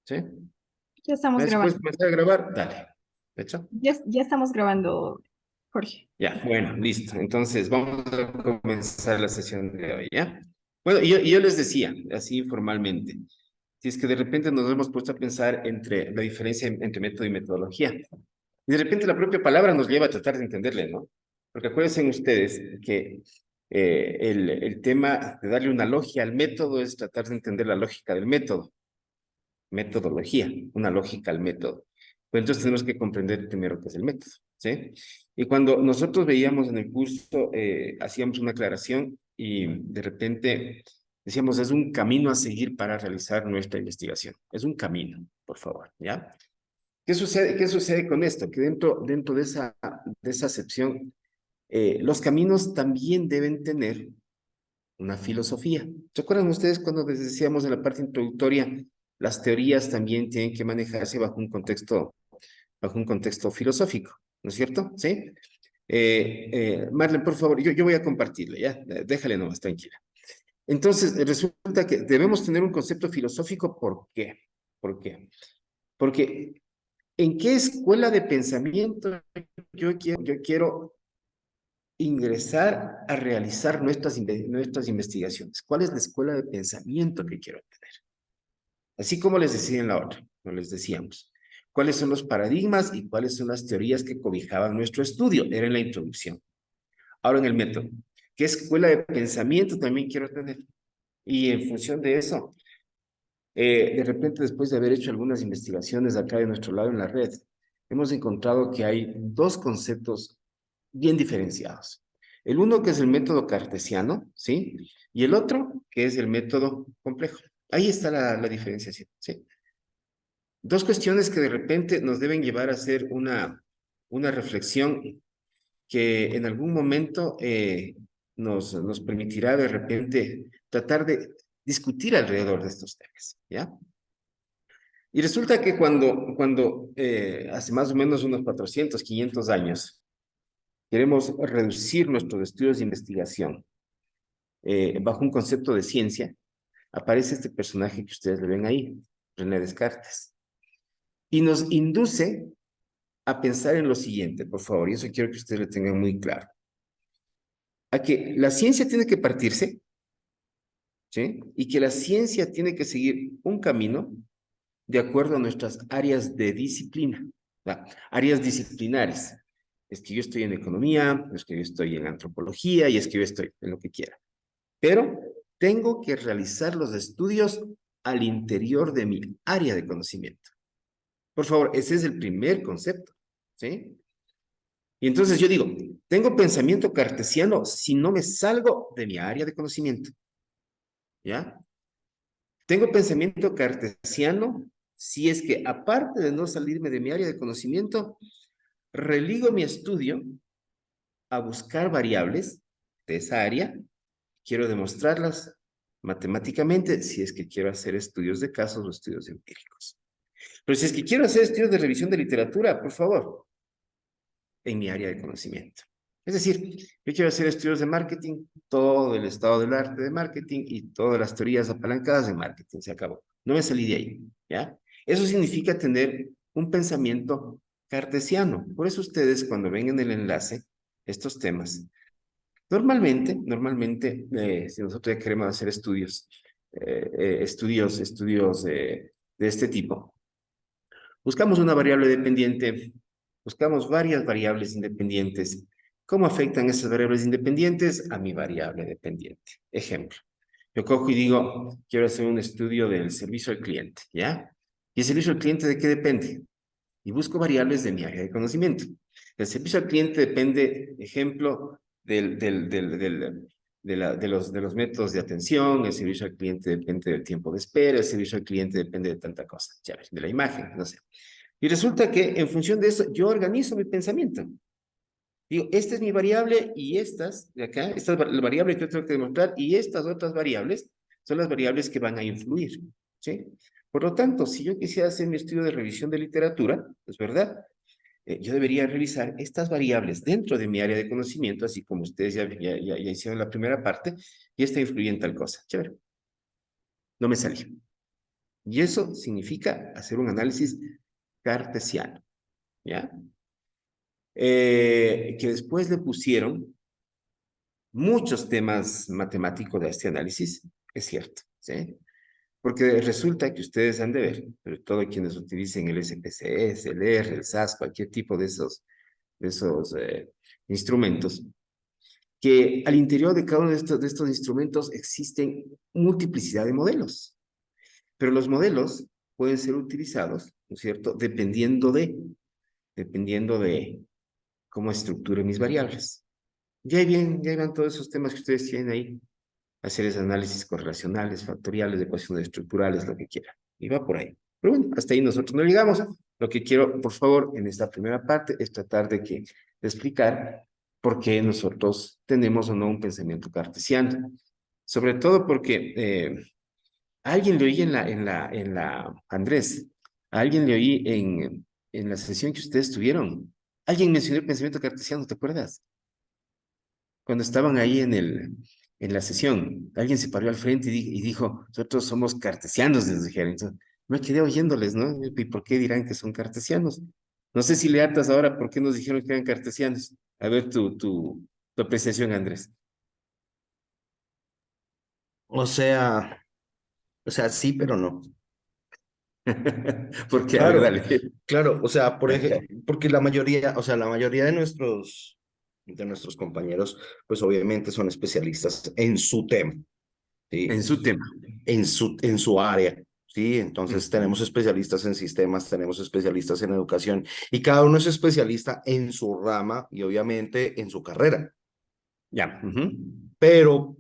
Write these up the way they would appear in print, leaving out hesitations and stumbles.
¿Sí? Ya estamos ¿Ya puedes grabando. comenzar a grabar? Dale. ¿Hecho? Ya estamos grabando, Jorge. Ya, bueno, listo. Entonces, vamos a comenzar la sesión de hoy, ¿ya? Bueno, yo les decía, así informalmente, si es que de repente nos hemos puesto a pensar entre la diferencia entre método y metodología, y de repente la propia palabra nos lleva a tratar de entenderle, ¿no? Porque acuérdense ustedes que el tema de darle una lógica al método es tratar de entender la lógica del método. Metodología, una lógica al método. Pues entonces tenemos que comprender primero qué es el método, ¿sí? Y cuando nosotros veíamos en el curso, hacíamos una aclaración y de repente decíamos, es un camino a seguir para realizar nuestra investigación. Es un camino, por favor, ¿ya? Qué sucede con esto? Que dentro de esa acepción, los caminos también deben tener una filosofía. ¿Se acuerdan ustedes cuando les decíamos en la parte introductoria, las teorías también tienen que manejarse bajo un contexto filosófico, ¿no es cierto? ¿Sí? Marlene, por favor, yo voy a compartirle, ¿ya? Déjale nomás, tranquila. Entonces, resulta que debemos tener un concepto filosófico, ¿por qué? ¿Por qué? Porque ¿en qué escuela de pensamiento yo quiero ingresar a realizar nuestras investigaciones? ¿Cuál es la escuela de pensamiento que quiero tener? Así como les decía en la otra, no les decíamos. ¿Cuáles son los paradigmas y cuáles son las teorías que cobijaban nuestro estudio? Era en la introducción. Ahora en el método. ¿Qué escuela de pensamiento también quiero tener? Y en función de eso, de repente después de haber hecho algunas investigaciones acá de nuestro lado en la red, hemos encontrado que hay dos conceptos bien diferenciados. El uno que es el método cartesiano, ¿sí? Y el otro que es el método complejo. Ahí está la diferenciación, ¿sí? Dos cuestiones que de repente nos deben llevar a hacer una reflexión que en algún momento nos permitirá de repente tratar de discutir alrededor de estos temas, ¿ya? Y resulta que cuando hace más o menos unos 400, 500 años, queremos reducir nuestros estudios de investigación bajo un concepto de ciencia, aparece este personaje que ustedes le ven ahí, René Descartes, y nos induce a pensar en lo siguiente, por favor, y eso quiero que ustedes lo tengan muy claro, a que la ciencia tiene que partirse, ¿sí? Y que la ciencia tiene que seguir un camino de acuerdo a nuestras áreas de disciplina, ¿va? Áreas disciplinares. Es que yo estoy en economía, es que yo estoy en antropología y es que yo estoy en lo que quiera. Pero tengo que realizar los estudios al interior de mi área de conocimiento. Por favor, ese es el primer concepto, ¿sí? Y entonces yo digo, tengo pensamiento cartesiano si no me salgo de mi área de conocimiento, ¿ya? Tengo pensamiento cartesiano si es que, aparte de no salirme de mi área de conocimiento, religo mi estudio a buscar variables de esa área, quiero demostrarlas matemáticamente si es que quiero hacer estudios de casos o estudios empíricos. Pero si es que quiero hacer estudios de revisión de literatura, por favor, en mi área de conocimiento. Es decir, yo quiero hacer estudios de marketing, todo el estado del arte de marketing y todas las teorías apalancadas de marketing, se acabó. No me salí de ahí, ¿ya? Eso significa tener un pensamiento cartesiano. Por eso ustedes cuando ven en el enlace estos temas, normalmente, si nosotros ya queremos hacer estudios de este tipo, buscamos una variable dependiente, buscamos varias variables independientes. ¿Cómo afectan esas variables independientes a mi variable dependiente? Ejemplo, yo cojo y digo, quiero hacer un estudio del servicio al cliente, ¿ya? ¿Y el servicio al cliente de qué depende? Y busco variables de mi área de conocimiento. El servicio al cliente depende, ejemplo, de los métodos de atención, el servicio al cliente depende del tiempo de espera, el servicio al cliente depende de tanta cosa, ya ves, de la imagen, no sé. Y resulta que en función de eso, yo organizo mi pensamiento. Digo, esta es mi variable y estas de acá, esta es la variable que yo tengo que demostrar y estas otras variables son las variables que van a influir, ¿sí? Por lo tanto, si yo quisiera hacer mi estudio de revisión de literatura, es verdad, yo debería revisar estas variables dentro de mi área de conocimiento, así como ustedes ya hicieron la primera parte, y esta influye en tal cosa. Chévere. No me salí. Y eso significa hacer un análisis cartesiano, ¿ya? Que después le pusieron muchos temas matemáticos de este análisis, es cierto, ¿sí? Porque resulta que ustedes han de ver, sobre todo quienes utilicen el SPSS, el R, el SAS, cualquier tipo de esos instrumentos, que al interior de cada uno de estos instrumentos existen multiplicidad de modelos, pero los modelos pueden ser utilizados, ¿no es cierto?, dependiendo de cómo estructure mis variables. Ya van todos esos temas que ustedes tienen ahí, hacer ese análisis correlacionales, factoriales, ecuaciones estructurales, lo que quieran. Y va por ahí. Pero bueno, hasta ahí nosotros no llegamos. Lo que quiero, por favor, en esta primera parte es tratar de explicar por qué nosotros tenemos o no un pensamiento cartesiano. Sobre todo porque a alguien le oí Andrés, a alguien le oí en la sesión que ustedes tuvieron. Alguien mencionó el pensamiento cartesiano, ¿te acuerdas? Cuando estaban ahí en la sesión, alguien se paró al frente y dijo, nosotros somos cartesianos, les dijeron. Entonces, me quedé oyéndoles, ¿no? ¿Y por qué dirán que son cartesianos? No sé si le atas ahora por qué nos dijeron que eran cartesianos. A ver tu apreciación, Andrés. O sea, o sea, sí, pero no. Porque, a ver, Claro, dale. claro, o sea, por ejemplo, porque la mayoría, o sea, la mayoría de nuestros compañeros, pues obviamente son especialistas en su tema, ¿sí? En su tema. En su área, ¿sí? Entonces Ujú. tenemos especialistas en sistemas, tenemos especialistas en educación, y cada uno es especialista en su rama y obviamente en su carrera. Ya. Ujú. Pero,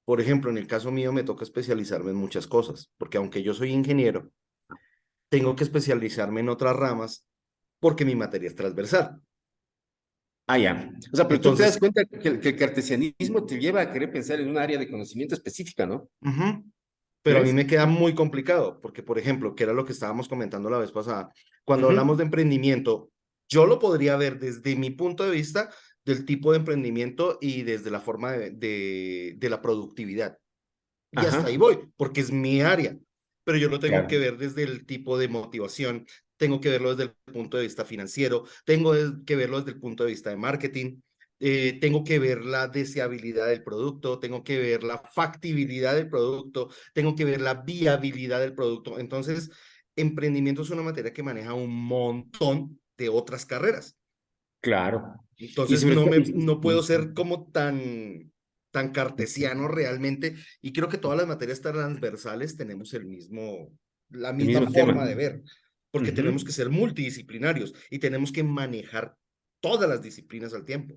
por ejemplo, en el caso mío me toca especializarme en muchas cosas, porque aunque yo soy ingeniero, tengo que especializarme en otras ramas porque mi materia es transversal. Ah, ya. O sea, pero tú te das Entonces, cuenta que el cartesianismo te lleva a querer pensar en un área de conocimiento específica, ¿no? ujú, pero a mí ¿Crees? me queda muy complicado, porque, por ejemplo, que era lo que estábamos comentando la vez pasada, cuando hablamos Ujú. de emprendimiento, yo lo podría ver desde mi punto de vista del tipo de emprendimiento y desde la forma de la productividad. Y hasta ahí Ajá, voy, porque es mi área, pero yo lo tengo que claro. ver desde el tipo de motivación, tengo que verlo desde el punto de vista financiero, tengo que verlo desde el punto de vista de marketing, tengo que ver la deseabilidad del producto, tengo que ver la factibilidad del producto, tengo que ver la viabilidad del producto. Entonces, emprendimiento es una materia que maneja un montón de otras carreras. Claro. Y Entonces sobre no todo, me, no puedo ser como tan cartesiano realmente, y creo que todas las materias transversales tenemos la el misma mismo tema. forma de ver, porque tenemos Ujú. que ser multidisciplinarios y tenemos que manejar todas las disciplinas al tiempo.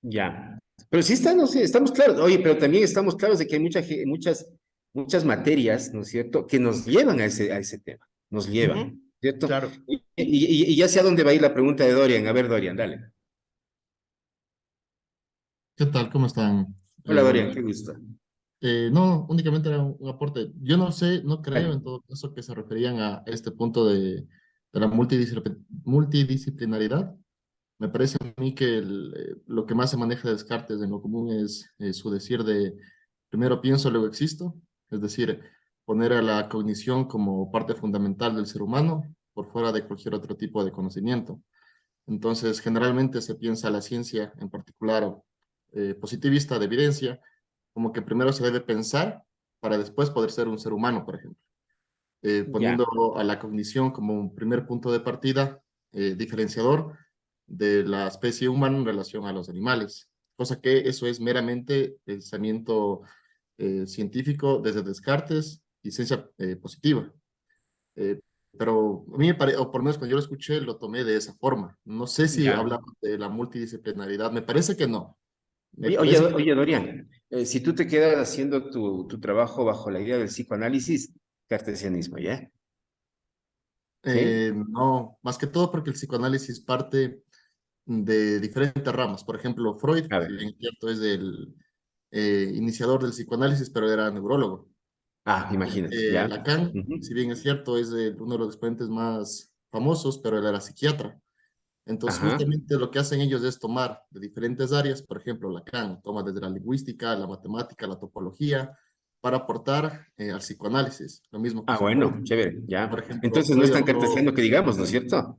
Ya. Pero sí está, no sé, estamos claros. Oye, pero también estamos claros de que hay muchas materias, ¿no es cierto?, que nos llevan a ese tema. Nos Ujú, llevan, ¿cierto? claro. Y ya sé a dónde va a ir la pregunta de Dorian. A ver, Dorian, dale. ¿Qué tal? ¿Cómo están? Hola, Dorian, qué gusto. No, únicamente era un aporte. Yo no sé, no creo en todo caso que se referían a este punto de la multidisciplinaridad. Me parece a mí que lo que más se maneja de Descartes en lo común es su decir de primero pienso, luego existo, es decir, poner a la cognición como parte fundamental del ser humano por fuera de cualquier otro tipo de conocimiento. Entonces, generalmente se piensa la ciencia en particular positivista de evidencia, como que primero se debe pensar para después poder ser un ser humano, por ejemplo, Ya, poniendo a la cognición como un primer punto de partida diferenciador de la especie humana en relación a los animales, cosa que eso es meramente pensamiento científico desde Descartes y ciencia positiva. Eh, pero a mí me parece, o por lo menos cuando yo lo escuché, lo tomé de esa forma. No sé si ya. hablamos de la multidisciplinaridad, me parece que no. Me Oye, parece que oye, Dorian, si tú te quedas haciendo tu trabajo bajo la idea del psicoanálisis, cartesianismo, ¿ya? ¿Sí? no, más que todo porque el psicoanálisis parte de diferentes ramas. Por ejemplo, Freud, A si bien ver. es cierto, es el iniciador del psicoanálisis, pero era neurólogo. Ah, imagínate, ¿ya? Lacan, si Ujú. bien es cierto, es uno de los exponentes más famosos, pero él era psiquiatra. Entonces, Ajá, justamente lo que hacen ellos es tomar de diferentes áreas, por ejemplo, Lacan toma desde la lingüística, la matemática, la topología, para aportar al psicoanálisis, lo mismo que Ah, Freud. bueno, chévere, ya. Por ejemplo, Entonces no Freud es tan habló, cartesiano que digamos, ¿no es cierto?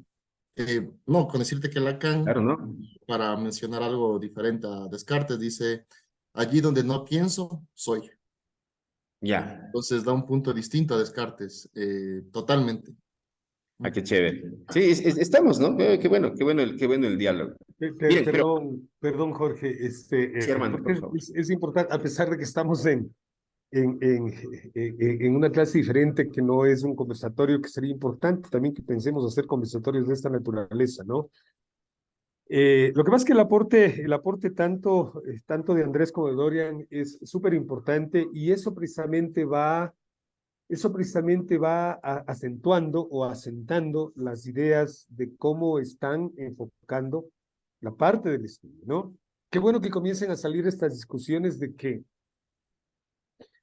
no, con decirte que Lacan, Claro, ¿no? para mencionar algo diferente a Descartes, dice, allí donde no pienso, soy. Ya. Entonces da un punto distinto a Descartes, totalmente. Ah, qué chévere. Sí, estamos, ¿no? Qué bueno el diálogo. Miren, pero, Perdón, Jorge, sí, hermano, porque por favor. es importante, a pesar de que estamos en, en, en una clase diferente, que no es un conversatorio, que sería importante también que pensemos hacer conversatorios de esta naturaleza, ¿no? Lo que pasa es que el aporte tanto de Andrés como de Dorian es súper importante y eso precisamente va acentuando o asentando las ideas de cómo están enfocando la parte del estudio, ¿no? Qué bueno que comiencen a salir estas discusiones de que,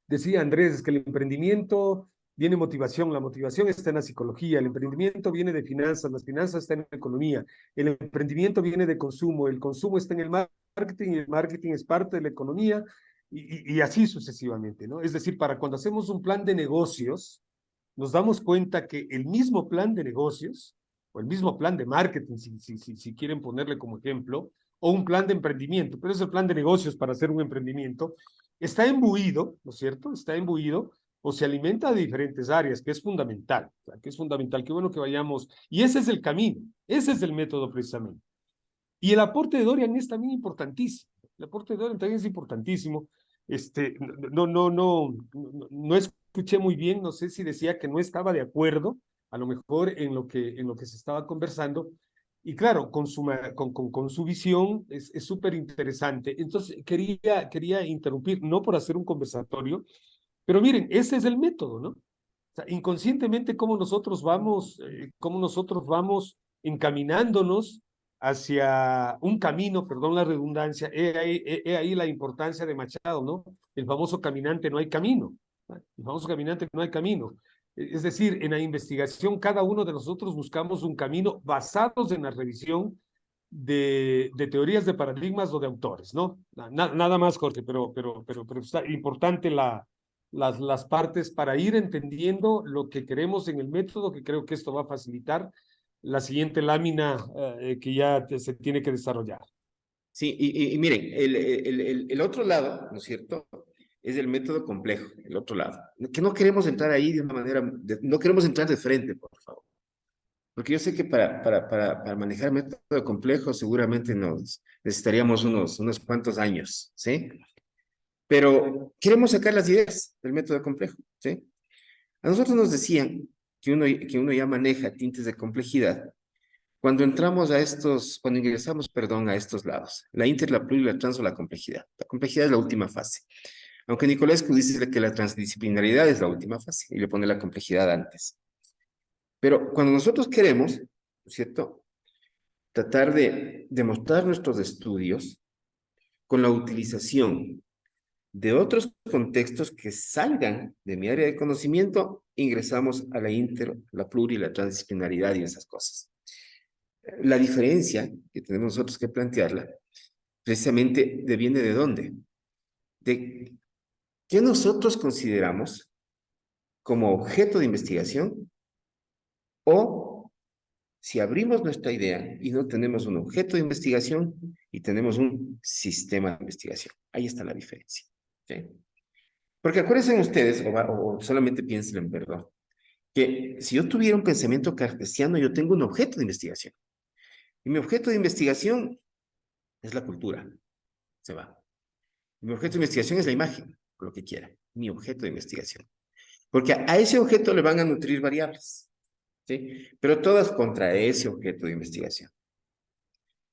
decía Andrés, es que el emprendimiento viene motivación, la motivación está en la psicología, el emprendimiento viene de finanzas, las finanzas están en la economía, el emprendimiento viene de consumo, el consumo está en el marketing y el marketing es parte de la economía y así sucesivamente, ¿no? Es decir, para cuando hacemos un plan de negocios, nos damos cuenta que el mismo plan de negocios, o el mismo plan de marketing, si quieren ponerle como ejemplo, o un plan de emprendimiento, pero es el plan de negocios para hacer un emprendimiento, está imbuido, ¿no es cierto? Está imbuido o se alimenta de diferentes áreas, que es fundamental, o sea, que es fundamental, qué bueno que vayamos, y ese es el camino, ese es el método precisamente. Y el aporte de Dorian es también importantísimo, el aporte de Dorian también es importantísimo, no escuché muy bien, no sé si decía que no estaba de acuerdo, a lo mejor en lo que se estaba conversando, y claro, con su visión es súper interesante. Entonces, quería interrumpir, no por hacer un conversatorio, pero miren, ese es el método, ¿no? O sea, inconscientemente cómo nosotros vamos encaminándonos hacia un camino, perdón la redundancia, he ahí la importancia de Machado, ¿no? El famoso caminante no hay camino, ¿no? El famoso caminante no hay camino. Es decir, en la investigación cada uno de nosotros buscamos un camino basados en la revisión de teorías de paradigmas o de autores, ¿no? Nada más, Jorge, pero está importante las partes para ir entendiendo lo que queremos en el método, que creo que esto va a facilitar la siguiente lámina que ya se tiene que desarrollar. Sí, y miren, el otro lado, ¿no es cierto? Es el método complejo, el otro lado. Que no queremos entrar ahí de una manera, no queremos entrar de frente, por favor. Porque yo sé que para manejar método complejo seguramente nos necesitaríamos unos cuantos años, ¿sí? Pero queremos sacar las ideas del método complejo, ¿sí? A nosotros nos decían que uno ya maneja tintes de complejidad cuando cuando ingresamos, perdón, a estos lados, la inter, la pluri, la trans o la complejidad. La complejidad es la última fase. Aunque Nicolescu dice que la transdisciplinaridad es la última fase y le pone la complejidad antes. Pero cuando nosotros queremos, ¿no es cierto?, tratar de demostrar nuestros estudios con la utilización de otros contextos que salgan de mi área de conocimiento, ingresamos a la inter, la pluri, la transdisciplinaridad y esas cosas. La diferencia que tenemos nosotros que plantearla, precisamente deviene de dónde? De qué nosotros consideramos como objeto de investigación o si abrimos nuestra idea y no tenemos un objeto de investigación y tenemos un sistema de investigación. Ahí está la diferencia. ¿Sí? Porque acuérdense ustedes, o solamente piensen en perdón, que si yo tuviera un pensamiento cartesiano, yo tengo un objeto de investigación. Y mi objeto de investigación es la cultura. Se va. Mi objeto de investigación es la imagen, o lo que quiera. Mi objeto de investigación. Porque a ese objeto le van a nutrir variables, ¿sí? Pero todas contra ese objeto de investigación.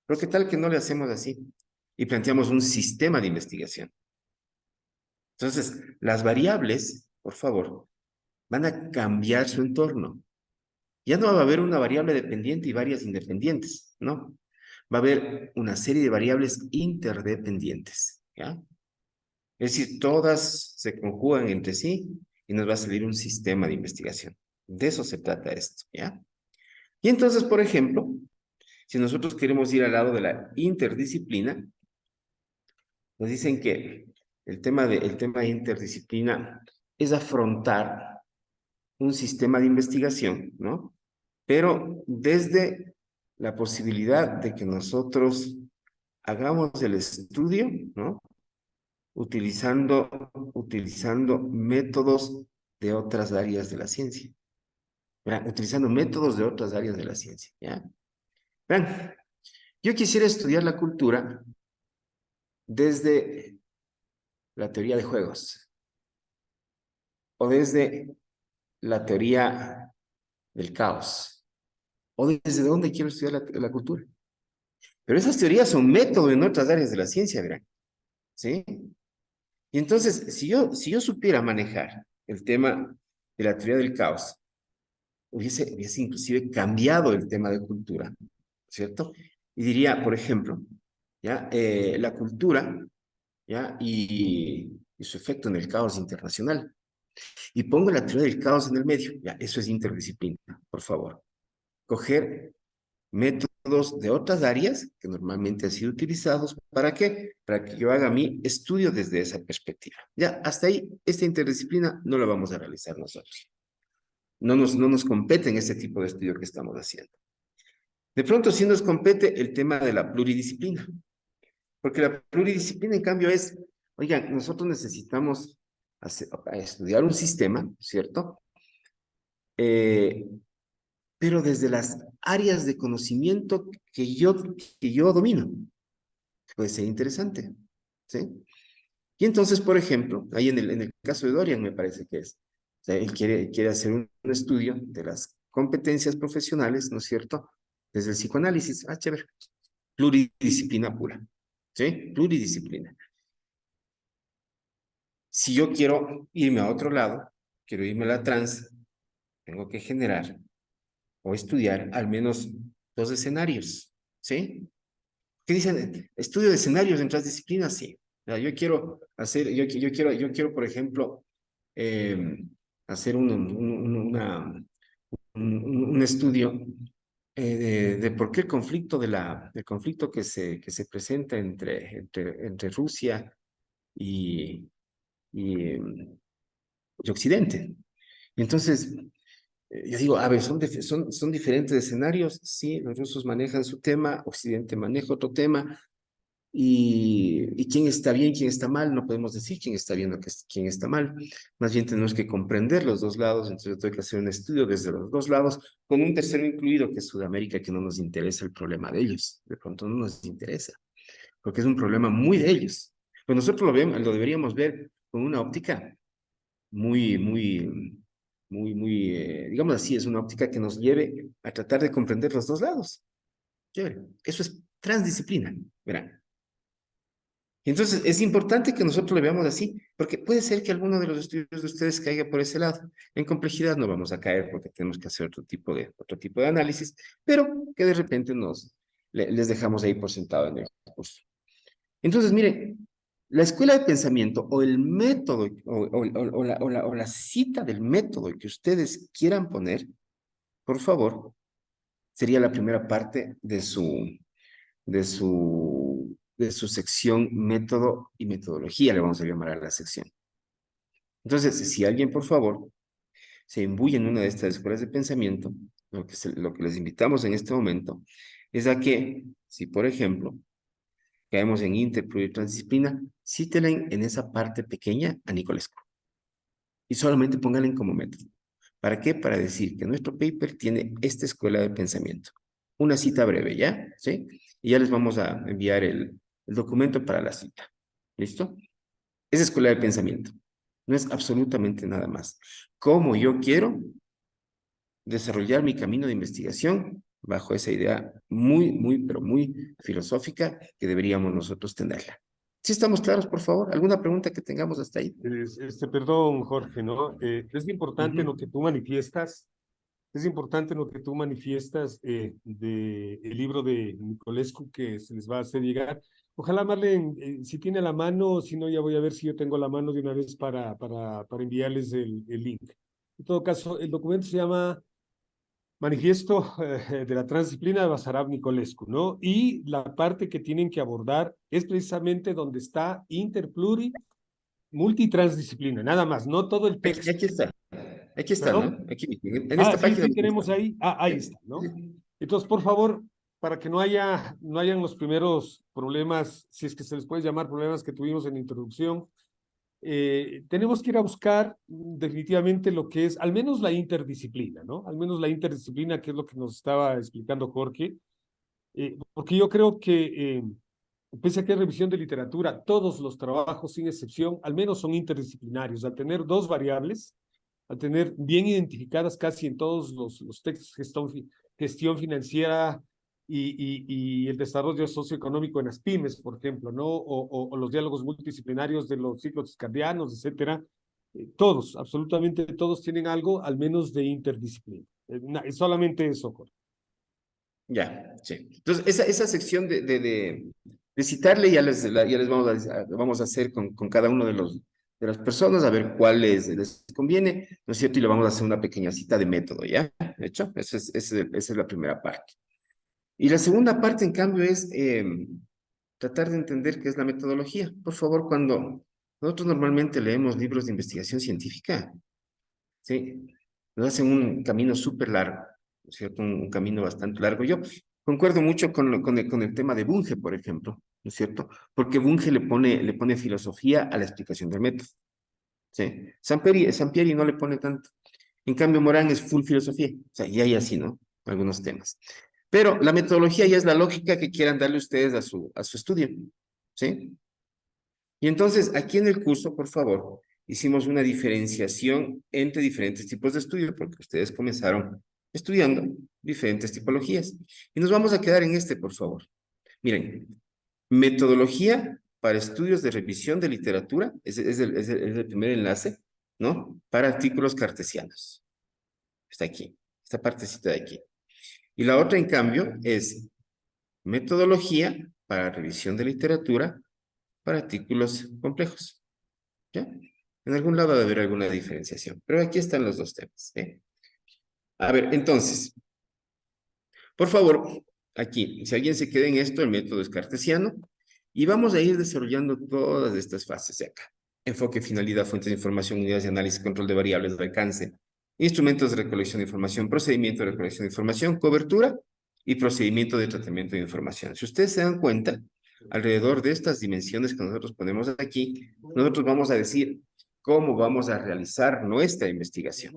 Pero ¿qué tal que no le hacemos así? Y planteamos un sistema de investigación. Entonces, las variables, por favor, van a cambiar su entorno. Ya no va a haber una variable dependiente y varias independientes, ¿no? Va a haber una serie de variables interdependientes, ¿ya? Es decir, todas se conjugan entre sí y nos va a salir un sistema de investigación. De eso se trata esto, ¿ya? Y entonces, por ejemplo, si nosotros queremos ir al lado de la interdisciplina, nos dicen que el tema de interdisciplina es afrontar un sistema de investigación, ¿no? Pero desde la posibilidad de que nosotros hagamos el estudio, ¿no? Utilizando métodos de otras áreas de la ciencia. Verán, utilizando métodos de otras áreas de la ciencia, ¿ya? Vean, yo quisiera estudiar la cultura desde la teoría de juegos o desde la teoría del caos o desde dónde quiero estudiar la cultura. Pero esas teorías son métodos en otras áreas de la ciencia, verán, ¿sí? Y entonces, si yo supiera manejar el tema de la teoría del caos, hubiese inclusive cambiado el tema de cultura, ¿cierto? Y diría, por ejemplo, ¿ya? La cultura, ¿ya? Y su efecto en el caos internacional. Y pongo la teoría del caos en el medio, ya, eso es interdisciplina, por favor. Coger métodos de otras áreas que normalmente han sido utilizados, ¿para qué? Para que yo haga mi estudio desde esa perspectiva. Ya, hasta ahí, esta interdisciplina no la vamos a realizar nosotros. No nos compete en este tipo de estudio que estamos haciendo. De pronto sí nos compete el tema de la pluridisciplina, porque la pluridisciplina en cambio es, oigan, nosotros necesitamos estudiar un sistema, ¿cierto? Pero desde las áreas de conocimiento que yo domino. Puede ser interesante, ¿sí? Y entonces, por ejemplo, ahí en el caso de Dorian me parece que es, o sea, él quiere hacer un estudio de las competencias profesionales, ¿no es cierto? Desde el psicoanálisis, chévere, pluridisciplina pura, ¿sí? Pluridisciplina. Si yo quiero irme a otro lado, quiero irme a la trans, tengo que generar o estudiar al menos 2 escenarios, ¿sí? ¿Qué dicen? Estudio de escenarios en transdisciplinas, sí. Yo quiero hacer, yo quiero, por ejemplo, hacer un estudio de por qué el conflicto el conflicto que se presenta entre Rusia y, y, y Occidente. Entonces, yo digo, a ver, son diferentes escenarios, sí, los rusos manejan su tema, Occidente maneja otro tema, y quién está bien, quién está mal, no podemos decir quién está bien o quién está mal, más bien tenemos que comprender los dos lados, entonces yo tengo que hacer un estudio desde los dos lados, con un tercero incluido que es Sudamérica, que no nos interesa el problema de ellos, de pronto no nos interesa, porque es un problema muy de ellos, pero nosotros lo deberíamos ver con una óptica muy, digamos así, es una óptica que nos lleve a tratar de comprender los dos lados. Chévere. Eso es transdisciplina, verán. Entonces, es importante que nosotros lo veamos así, porque puede ser que alguno de los estudios de ustedes caiga por ese lado. En complejidad no vamos a caer porque tenemos que hacer otro tipo de análisis, pero que de repente les dejamos ahí por sentado en el curso. Entonces, miren, la escuela de pensamiento o el método o la cita del método que ustedes quieran poner, por favor, sería la primera parte de su sección método y metodología, le vamos a llamar a la sección. Entonces, si alguien, por favor, se imbuye en una de estas escuelas de pensamiento, lo que les invitamos en este momento es a que, si por ejemplo, caemos en interpluritransdisciplina, cítenle en esa parte pequeña a Nicolescu. Y solamente pónganle como método. ¿Para qué? Para decir que nuestro paper tiene esta escuela de pensamiento. Una cita breve, ¿ya? ¿Sí? Y ya les vamos a enviar el documento para la cita. ¿Listo? Esa escuela de pensamiento. No es absolutamente nada más. ¿Cómo yo quiero desarrollar mi camino de investigación bajo esa idea pero muy filosófica que deberíamos nosotros tenerla? ¿Sí estamos claros, por favor? ¿Alguna pregunta que tengamos hasta ahí? Perdón, Jorge, ¿no? Es importante lo que tú manifiestas. Es importante lo que tú manifiestas del libro de Nicolescu que se les va a hacer llegar. Ojalá, Marlene, si tiene la mano, si no, ya voy a ver si yo tengo la mano de una vez para enviarles el link. En todo caso, el documento se llama Manifiesto de la Transdisciplina de Basarab Nicolescu, ¿no? Y la parte que tienen que abordar es precisamente donde está interpluri multitransdisciplina, nada más, no todo el texto. Aquí está, ¿Perdón? ¿no? Aquí, en esta Sí, página. sí tenemos ahí. Ahí está, ¿no? Entonces, por favor, para que no hayan los primeros problemas, si es que se les puede llamar problemas que tuvimos en la introducción, tenemos que ir a buscar definitivamente lo que es, al menos la interdisciplina, ¿no? Al menos la interdisciplina, que es lo que nos estaba explicando Jorge, porque yo creo que, pese a que es revisión de literatura, todos los trabajos, sin excepción, al menos son interdisciplinarios, al tener dos variables, al tener bien identificadas casi en todos los textos, gestión financiera y el desarrollo socioeconómico en las pymes, por ejemplo, ¿no? O los diálogos multidisciplinarios de los ciclos cardianos, etcétera. Todos, absolutamente todos tienen algo, al menos de interdisciplina. Solamente eso, Jorge. Ya, sí. Entonces, esa sección de citarle ya les vamos a hacer con cada uno de las personas, a ver cuál les conviene, ¿no es cierto? Y le vamos a hacer una pequeña cita de método, ¿ya? ¿De hecho? Esa es la primera parte. Y la segunda parte, en cambio, es tratar de entender qué es la metodología. Por favor, cuando nosotros normalmente leemos libros de investigación científica, ¿sí? Nos hacen un camino súper largo, ¿no es cierto? Un camino bastante largo. Yo concuerdo mucho con el tema de Bunge, por ejemplo, ¿no es cierto? Porque Bunge le pone filosofía a la explicación del método, ¿sí? Sampieri no le pone tanto. En cambio, Morán es full filosofía, o sea, y hay así, ¿no? Algunos temas. Pero la metodología ya es la lógica que quieran darle ustedes a su estudio, ¿sí? Y entonces, aquí en el curso, por favor, hicimos una diferenciación entre diferentes tipos de estudio, porque ustedes comenzaron estudiando diferentes tipologías. Y nos vamos a quedar en este, por favor. Miren, metodología para estudios de revisión de literatura, es el primer enlace, ¿no? Para artículos cartesianos. Está aquí, esta partecita de aquí. Y la otra, en cambio, es metodología para revisión de literatura para artículos complejos. ¿Ya? En algún lado debe haber alguna diferenciación, pero aquí están los dos temas. A ver, entonces, por favor, aquí, si alguien se queda en esto, el método es cartesiano, y vamos a ir desarrollando todas estas fases de acá. Enfoque, finalidad, fuentes de información, unidades de análisis, control de variables de alcance, instrumentos de recolección de información, procedimiento de recolección de información, cobertura y procedimiento de tratamiento de información. Si ustedes se dan cuenta, alrededor de estas dimensiones que nosotros ponemos aquí, nosotros vamos a decir cómo vamos a realizar nuestra investigación.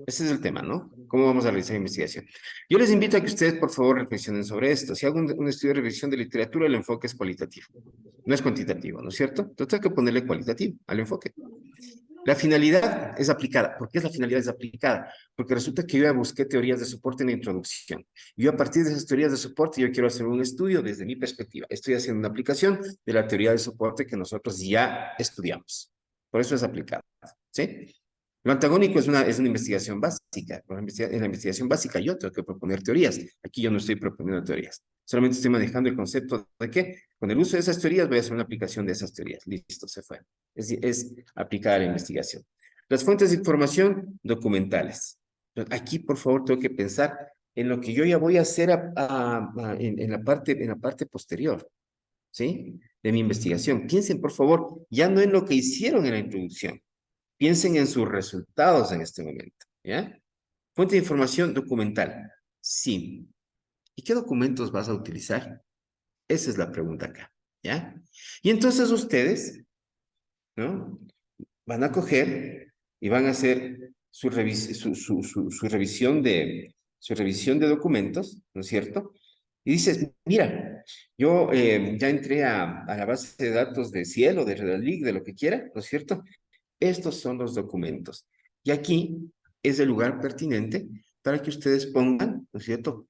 Ese es el tema, ¿no? ¿Cómo vamos a realizar investigación? Yo les invito a que ustedes, por favor, reflexionen sobre esto. Si hago un estudio de revisión de literatura, el enfoque es cualitativo, no es cuantitativo, ¿no es cierto? Entonces hay que ponerle cualitativo al enfoque. La finalidad es aplicada. ¿Por qué la finalidad es aplicada? Porque resulta que yo ya busqué teorías de soporte en la introducción. Yo a partir de esas teorías de soporte, yo quiero hacer un estudio desde mi perspectiva. Estoy haciendo una aplicación de la teoría de soporte que nosotros ya estudiamos. Por eso es aplicada, ¿sí? Lo antagónico es una investigación básica. En la investigación básica yo tengo que proponer teorías. Aquí yo no estoy proponiendo teorías. Solamente estoy manejando el concepto de que con el uso de esas teorías voy a hacer una aplicación de esas teorías. Listo, se fue. Es aplicada a la investigación. Las fuentes de información documentales. Aquí, por favor, tengo que pensar en lo que yo ya voy a hacer en la parte posterior, ¿sí? De mi investigación. Piensen, por favor, ya no en lo que hicieron en la introducción. Piensen en sus resultados en este momento, ¿ya? Fuente de información documental. Sí. ¿Y qué documentos vas a utilizar? Esa es la pregunta acá, ¿ya? Y entonces ustedes, ¿no? Van a coger y van a hacer su revisión de documentos, ¿no es cierto? Y dices, mira, yo ya entré a la base de datos de Cielo, de Redalyc, de lo que quiera, ¿no es cierto? Estos son los documentos. Y aquí es el lugar pertinente para que ustedes pongan, ¿no es cierto?,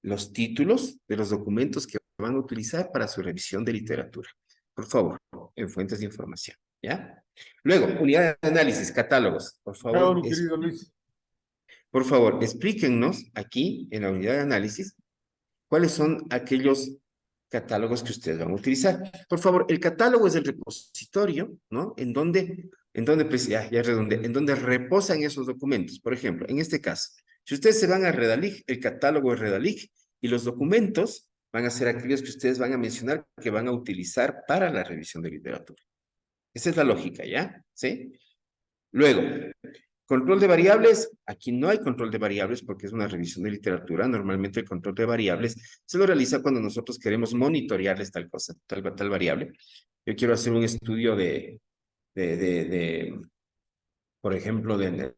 los títulos de los documentos que van a utilizar para su revisión de literatura. Por favor, en fuentes de información, ¿ya? Luego, unidad de análisis, catálogos. Chao, mi querido Luis. Por favor, explíquennos aquí, en la unidad de análisis, cuáles son aquellos catálogos que ustedes van a utilizar. Por favor, el catálogo es el repositorio, ¿no? En donde pues, ya redonde, en donde reposan esos documentos. Por ejemplo, en este caso, si ustedes se van a Redalyc, el catálogo es Redalyc y los documentos van a ser aquellos que ustedes van a mencionar que van a utilizar para la revisión de literatura. Esa es la lógica, ¿ya? ¿Sí? Luego, control de variables. Aquí no hay control de variables porque es una revisión de literatura. Normalmente el control de variables se lo realiza cuando nosotros queremos monitorearles tal cosa, tal variable. Yo quiero hacer un estudio por ejemplo, en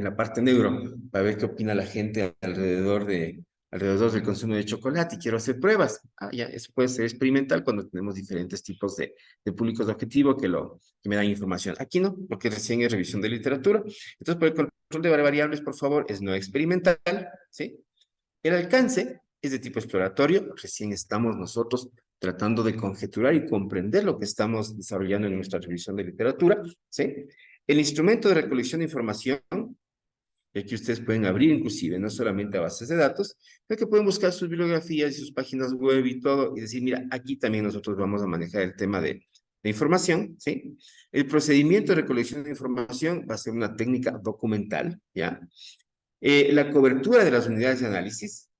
la parte neuro, para ver qué opina la gente alrededor del consumo de chocolate y quiero hacer pruebas. Ya, eso puede ser experimental cuando tenemos diferentes tipos de públicos de objetivo que me dan información. Aquí no, porque recién es revisión de literatura. Entonces, por el control de variables, por favor, es no experimental, ¿sí? El alcance es de tipo exploratorio. Recién estamos nosotros tratando de conjeturar y comprender lo que estamos desarrollando en nuestra revisión de literatura, ¿sí? El instrumento de recolección de información, y aquí ustedes pueden abrir inclusive, no solamente a bases de datos, sino que pueden buscar sus bibliografías y sus páginas web y todo, y decir, mira, aquí también nosotros vamos a manejar el tema de información, ¿sí? El procedimiento de recolección de información va a ser una técnica documental, ¿ya? La cobertura de las unidades de análisis.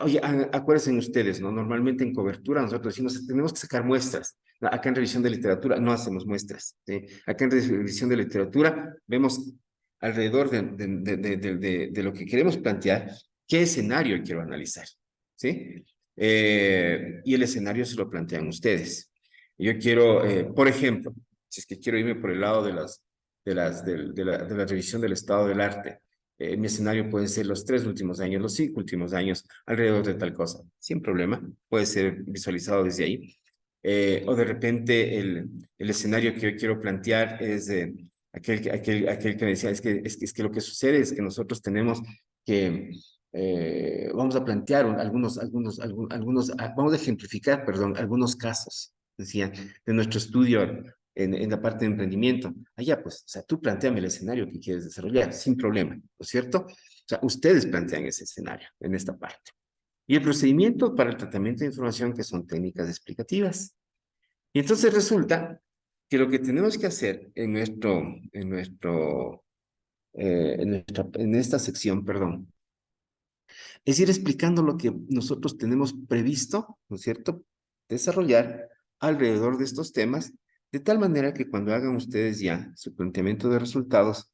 Oye, acuérdense ustedes, ¿no? Normalmente en cobertura nosotros decimos, tenemos que sacar muestras. Acá en revisión de literatura no hacemos muestras, ¿sí? Acá en revisión de literatura vemos alrededor de lo que queremos plantear, qué escenario quiero analizar, ¿sí? Y el escenario se lo plantean ustedes. Yo quiero, por ejemplo, si es que quiero irme por el lado de la revisión del estado del arte, mi escenario pueden ser los 3 últimos años, los 5 últimos años, alrededor de tal cosa, sin problema, puede ser visualizado desde ahí. O de repente el escenario que yo quiero plantear es aquel que decía, es que lo que sucede es que nosotros tenemos que, vamos a plantear vamos a ejemplificar, perdón, algunos casos, decían, de nuestro estudio en la parte de emprendimiento. Allá, pues, o sea, tú planteame el escenario que quieres desarrollar, sin problema, ¿no es cierto? O sea, ustedes plantean ese escenario en esta parte. Y el procedimiento para el tratamiento de información, que son técnicas explicativas. Y entonces resulta que lo que tenemos que hacer en esta sección, perdón, es ir explicando lo que nosotros tenemos previsto, ¿no es cierto?, desarrollar alrededor de estos temas, de tal manera que cuando hagan ustedes ya su planteamiento de resultados,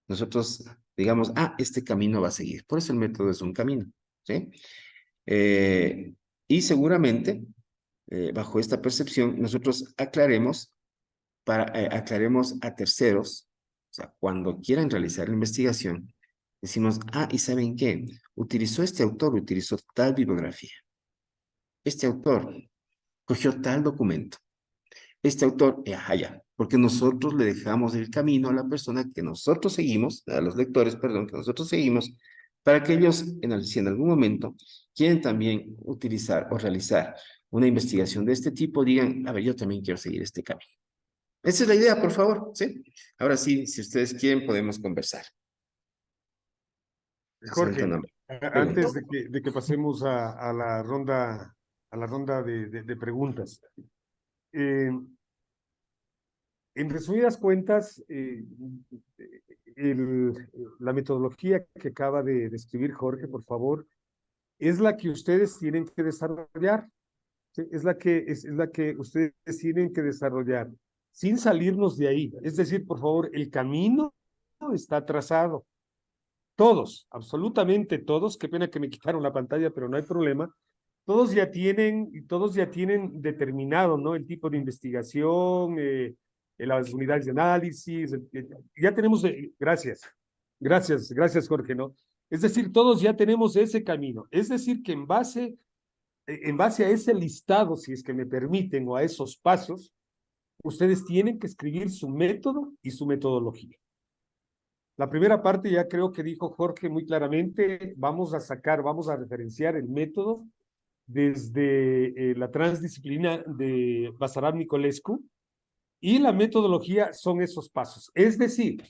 nosotros digamos, este camino va a seguir. Por eso el método es un camino, ¿sí? Y seguramente, bajo esta percepción, nosotros aclaremos a terceros, o sea, cuando quieran realizar la investigación, decimos, ¿y saben qué? Utilizó tal bibliografía. Este autor cogió tal documento. Este autor, ya, porque nosotros le dejamos el camino a la persona que nosotros seguimos, a los lectores, perdón, que nosotros seguimos, para que ellos, si en algún momento quieren también utilizar o realizar una investigación de este tipo, digan, a ver, yo también quiero seguir este camino. Esa es la idea, por favor, ¿sí? Ahora sí, si ustedes quieren, podemos conversar. Jorge, Pregunta. antes de que pasemos a la ronda de preguntas, eh, en resumidas cuentas, la metodología que acaba de describir Jorge, por favor, es la que ustedes tienen que desarrollar. ¿Sí? Es la que ustedes tienen que desarrollar sin salirnos de ahí. Es decir, por favor, el camino está trazado. Todos, absolutamente todos, qué pena que me quitaron la pantalla, pero no hay problema. Todos ya tienen determinado, ¿no? El tipo de investigación, las unidades de análisis, ya tenemos, gracias Jorge, ¿no? Es decir, todos ya tenemos ese camino. Es decir, que en base a ese listado, si es que me permiten, o a esos pasos, ustedes tienen que escribir su método y su metodología. La primera parte ya creo que dijo Jorge muy claramente, vamos a referenciar el método desde la transdisciplina de Basarab Nicolescu, y la metodología son esos pasos. Es decir,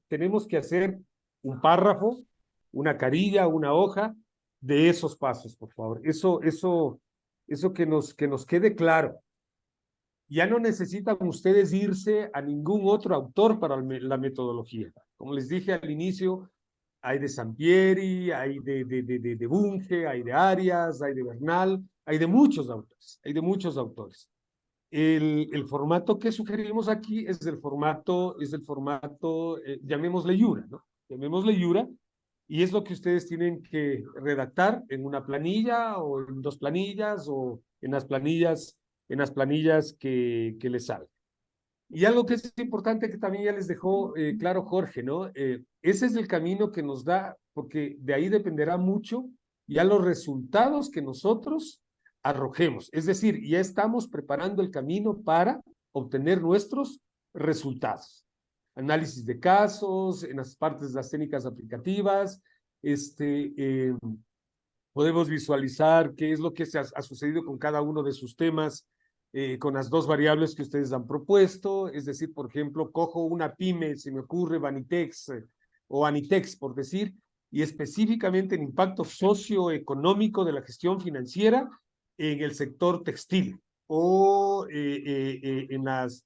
tenemos que hacer un párrafo, una carilla, una hoja de esos pasos, por favor. Eso que nos quede claro. Ya no necesitan ustedes irse a ningún otro autor para la metodología. Como les dije al inicio, hay de Sampieri, hay de Bunge, hay de Arias, hay de Bernal, hay de muchos autores, El formato que sugerimos aquí es el formato, llamémosle Yura, ¿no? Llamémosle Yura, y es lo que ustedes tienen que redactar en una planilla o en dos planillas o en las planillas que les salgan. Y algo que es importante que también ya les dejó claro Jorge, ¿no? Ese es el camino que nos da, porque de ahí dependerá mucho ya los resultados que nosotros arrojemos. Es decir, ya estamos preparando el camino para obtener nuestros resultados. Análisis de casos, en las partes de las técnicas aplicativas, podemos visualizar qué es lo que ha sucedido con cada uno de sus temas, con las dos variables que ustedes han propuesto. Es decir, por ejemplo, cojo una pyme, se me ocurre Vanitex o Anitex, por decir, y específicamente el impacto socioeconómico de la gestión financiera en el sector textil o en las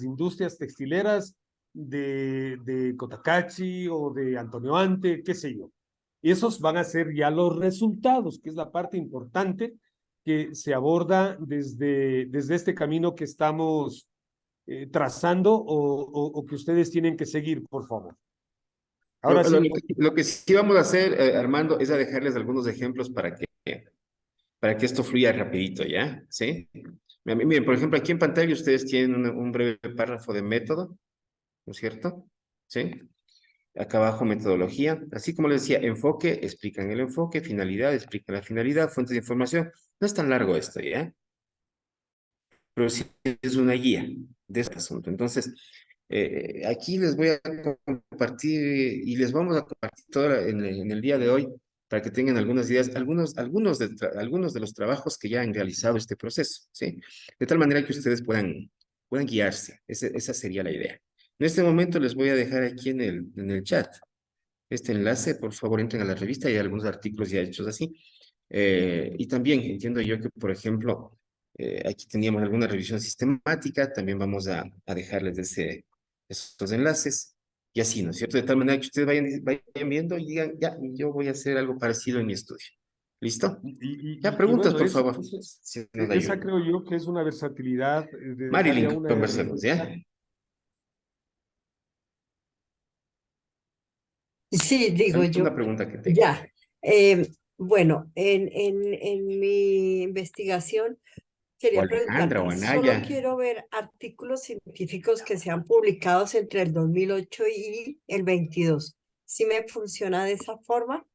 industrias textileras de Cotacachi o de Antonio Ante, qué sé yo. Esos van a ser ya los resultados, que es la parte importante que se aborda desde este camino que estamos trazando o que ustedes tienen que seguir, por favor. Ahora sí. Lo que sí vamos a hacer, Armando, es a dejarles algunos ejemplos para que esto fluya rapidito, ¿ya? ¿Sí? Miren, por ejemplo, aquí en pantalla ustedes tienen un breve párrafo de método, ¿no es cierto? ¿Sí? Acá abajo, metodología. Así como les decía, enfoque, explican el enfoque, finalidad, explican la finalidad, fuentes de información. No es tan largo esto, ¿ya? Pero sí es una guía de este asunto. Entonces, aquí les voy a compartir y les vamos a compartir todo en el día de hoy para que tengan algunas ideas, algunos de los trabajos que ya han realizado este proceso, ¿sí? De tal manera que ustedes puedan guiarse. Esa sería la idea. En este momento les voy a dejar aquí en el chat este enlace. Por favor, entren a la revista, hay algunos artículos ya hechos así. Y también entiendo yo que, por ejemplo, aquí teníamos alguna revisión sistemática, también vamos a dejarles esos enlaces, y así, ¿no es cierto? De tal manera que ustedes vayan viendo y digan, ya, yo voy a hacer algo parecido en mi estudio. ¿Listo? Ya, Y preguntas, bueno, por favor. esa creo yo que es una versatilidad de dejar ya Marilyn, una conversemos, ¿ya? Sí, digo yo, ¿Alguna pregunta que tenga? ya. Bueno, en mi investigación O quería Alejandra o preguntarte, Anaya. solo quiero ver artículos científicos que sean publicados entre el 2008 y el 22. ¿Sí me funciona de esa forma?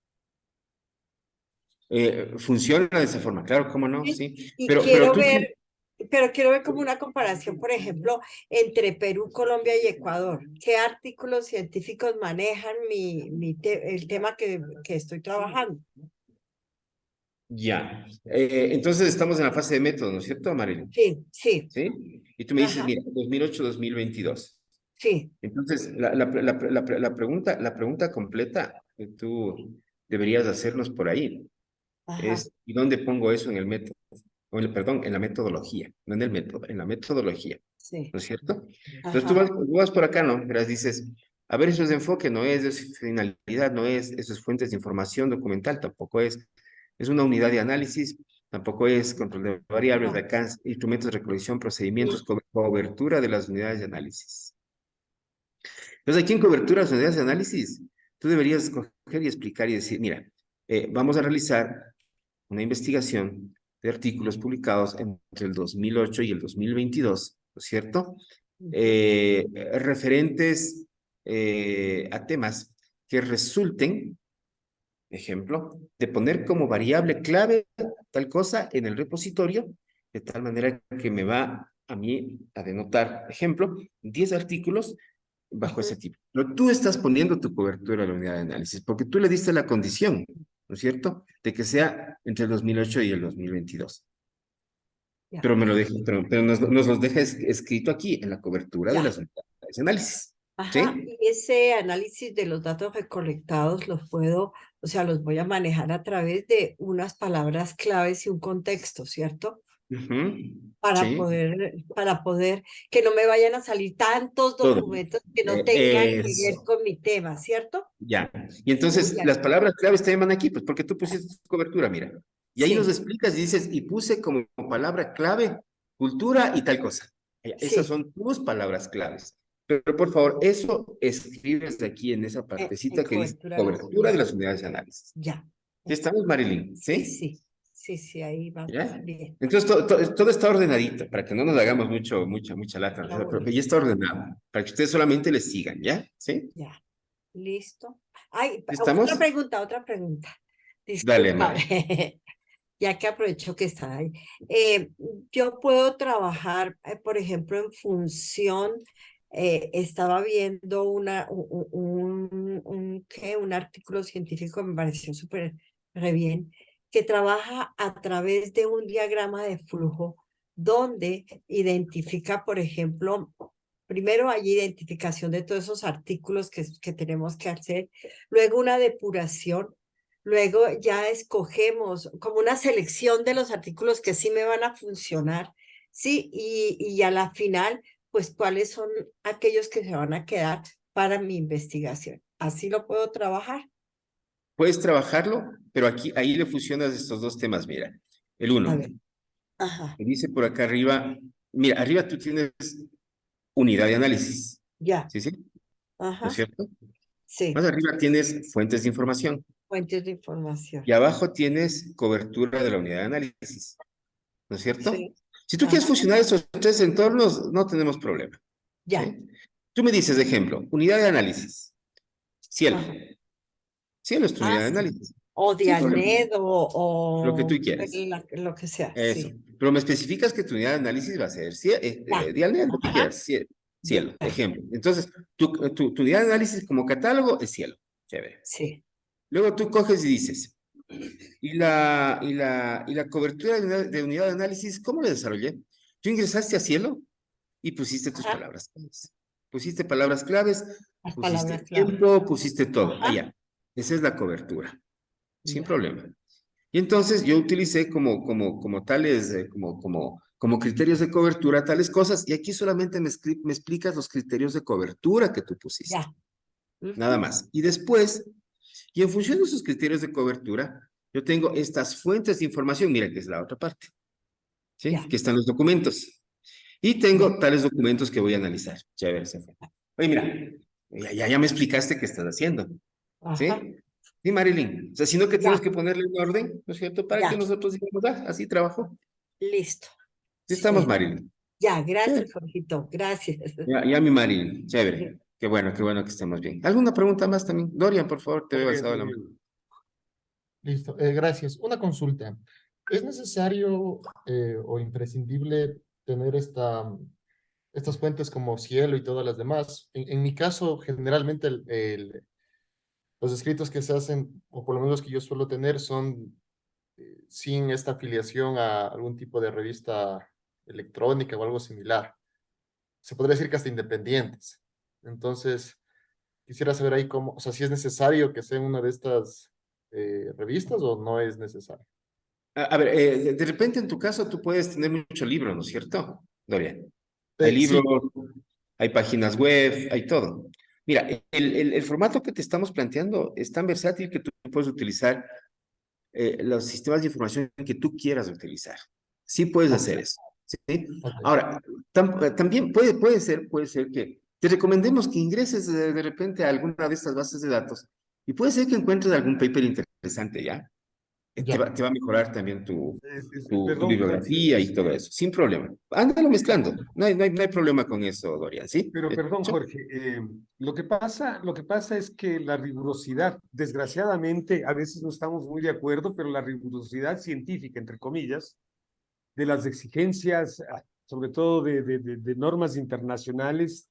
Funciona de esa forma, claro, cómo no, Sí. sí. Y Pero quiero tú, ver como una comparación, por ejemplo, entre Perú, Colombia y Ecuador. ¿Qué artículos científicos manejan el tema que estoy trabajando? ya. Entonces estamos en la fase de método, ¿no es cierto, Marilyn? Sí, sí, ¿Sí? Y tú me dices, ajá, mira, 2008-2022. sí, Entonces, la pregunta completa que tú deberías hacernos por ahí ajá, es, ¿y dónde pongo eso en el método? Perdón, en la metodología, no en el método, en la metodología, sí, ¿no es cierto? Entonces ajá, tú vas por acá, ¿no? Verás, dices, a ver, eso es de enfoque, no es, eso es finalidad, no es, eso es fuentes de información documental, tampoco es una unidad de análisis, tampoco es control de variables, de no, alcance, instrumentos de recolección, procedimientos, cobertura de las unidades de análisis. Entonces, aquí en cobertura de las unidades de análisis, tú deberías coger y explicar y decir, mira, vamos a realizar una investigación de artículos publicados entre el 2008 y el 2022, ¿no es cierto? Referentes a temas que resulten, ejemplo, de poner como variable clave tal cosa en el repositorio, de tal manera que me va a mí a denotar, ejemplo, 10 artículos bajo ese tipo. Pero tú estás poniendo tu cobertura a la unidad de análisis, porque tú le diste la condición, ¿no es cierto?, de que sea entre el 2008 y el 2022. ya, Pero pero nos los deja escrito aquí en la cobertura de ya, las unidades de análisis. ajá, ¿Sí? y ese análisis de los datos recolectados los voy a manejar a través de unas palabras claves y un contexto, ¿cierto? Ujú. Para Sí. poder, que no me vayan a salir tantos Todo. documentos que no tengan que ver Eso. con mi tema, ¿cierto? Ya. Y entonces Ya, las palabras claves también van aquí, pues porque tú pusiste tu cobertura, mira. Y ahí nos Sí, explicas y dices, y puse como palabra clave cultura y tal cosa. Esas sí, son tus palabras claves. Pero por favor, eso escribes de aquí en esa en partecita que dice cobertura de las cobertura de las unidades. unidades de análisis. Ya. ¿Ya estamos, Marilyn? Sí, ¿Sí? sí, sí, sí, ahí va ¿Ya? bien. Entonces, todo está ordenadito, para que no nos hagamos mucha lata, Ya pero voy. que ya está ordenado, para que ustedes solamente le sigan, ¿ya? ¿Sí? Ya, listo. Ay, otra ¿Estamos? pregunta, otra pregunta. Dale, Disculpa, Mari. ya que aprovecho que está ahí. Eh, yo puedo trabajar, por ejemplo, en función, estaba viendo un artículo científico, me pareció súper re bien, que trabaja a través de un diagrama de flujo donde identifica, por ejemplo, primero hay identificación de todos esos artículos que tenemos que hacer, luego una depuración. Luego ya escogemos como una selección de los artículos que sí me van a funcionar, ¿sí? Y a la final, pues cuáles son aquellos que se van a quedar para mi investigación. Así lo puedo trabajar. Puedes trabajarlo, pero ahí le fusionas estos dos temas, mira. El A uno, ver, ajá, que dice por acá arriba, mira, arriba tú tienes unidad de análisis, ya, ¿sí, sí? ¿No es ajá, cierto? sí, Más arriba tienes fuentes de información fuentes de información. y abajo tienes cobertura de la unidad de análisis, ¿no es cierto? Sí, Si tú quieres ajá, fusionar esos tres entornos, no tenemos problema, ya, ¿sí? Tú me dices, ejemplo, unidad de análisis, cielo. ajá, Cielo es tu unidad de sí. análisis, O sin problema, Dialnet lo que o tú quieras. lo que sea, Eso. sí. Pero me especificas que tu unidad de análisis va a ser Ya, Dialnet, lo que ajá, quieras, ya, cielo, ejemplo. Entonces, tu unidad de análisis como catálogo es cielo. Chévere. sí, Luego tú coges y dices, y la cobertura de unidad de análisis, ¿cómo la desarrollé? Tú ingresaste a cielo y pusiste tus ajá, palabras claves. Pusiste palabras claves, las pusiste palabras clave. tiempo, pusiste todo. Ajá, Allá. Esa es la cobertura, sin ya. problema. Y entonces yo utilicé como tales, como criterios de cobertura, tales cosas, y aquí solamente me explicas los criterios de cobertura que tú pusiste, Ya. nada Ujú. más. Y después, y en función de esos criterios de cobertura, yo tengo estas fuentes de información, mira que es la otra parte, ¿sí? Ya, Que están los documentos. Y ya. tengo tales documentos que voy a analizar. Chévere, se fue. Oye, mira, ya me explicaste qué estás haciendo, Ajá. ¿sí? Sí, Marilyn. O sea, sino que tenemos Ya, que ponerle un orden, ¿no es cierto? Para que ya. nosotros digamos, así trabajo. Listo. Sí estamos, Sí. Marilyn. Ya, Chévere. gracias, Jorgito. Gracias. Ya mi Marilyn. Chévere. Qué bueno que estemos bien. ¿Alguna pregunta más también? Dorian, por favor, te Muy veo bien, alzado muy la mano. bien. Listo, gracias. Una consulta. ¿Es necesario o imprescindible tener estas fuentes como Cielo y todas las demás? En mi caso, generalmente los escritos que se hacen, o por lo menos los que yo suelo tener, son sin esta afiliación a algún tipo de revista electrónica o algo similar. Se podría decir que hasta independientes. Entonces, quisiera saber ahí cómo, o sea, si es necesario que sea en una de estas revistas o no es necesario. A ver, de repente en tu caso tú puedes tener mucho libro, ¿no es cierto, Dorian? Hay libros, Sí, hay páginas web, hay todo. Mira, el formato que te estamos planteando es tan versátil que tú puedes utilizar los sistemas de información que tú quieras utilizar. Sí puedes ok, hacer eso. ¿Sí? ok. Ahora, también puede ser que te recomendemos que ingreses de repente a alguna de estas bases de datos y puede ser que encuentres algún paper interesante, ¿ya? Te Ya. va, te va a mejorar también tu Perdón, Jorge, bibliografía y todo eso, sin problema. Ándalo mezclando. No hay problema con eso, Dorian, ¿sí? pero perdón, ¿Hecho? Jorge. Lo que pasa es que la rigurosidad, desgraciadamente, a veces no estamos muy de acuerdo, pero la rigurosidad científica, entre comillas, de las exigencias, sobre todo de normas internacionales,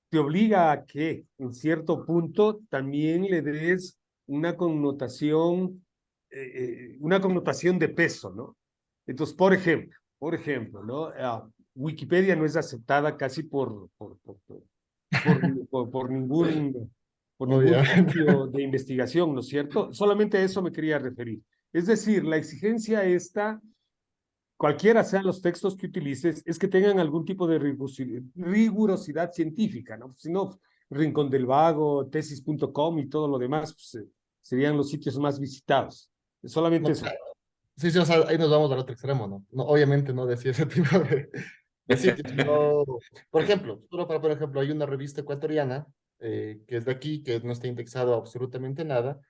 te obliga a que en cierto punto también le des una connotación de peso, ¿no? Entonces, por ejemplo, ¿no? Wikipedia no es aceptada casi por ningún Obviamente. sitio de investigación, ¿no es cierto? Solamente a eso me quería referir. Es decir, la exigencia esta, cualquiera sean los textos que utilices, es que tengan algún tipo de rigurosidad científica, ¿no? Si no, Rincón del Vago, tesis.com y todo lo demás, pues, serían los sitios más visitados. Solamente No, eso. Sí, sí, o sea, ahí nos vamos al otro extremo, ¿no? No, obviamente no decir ese tipo de sitios, sino, por ejemplo, solo para poner ejemplo, hay una revista ecuatoriana que es de aquí, que no está indexado a absolutamente nada,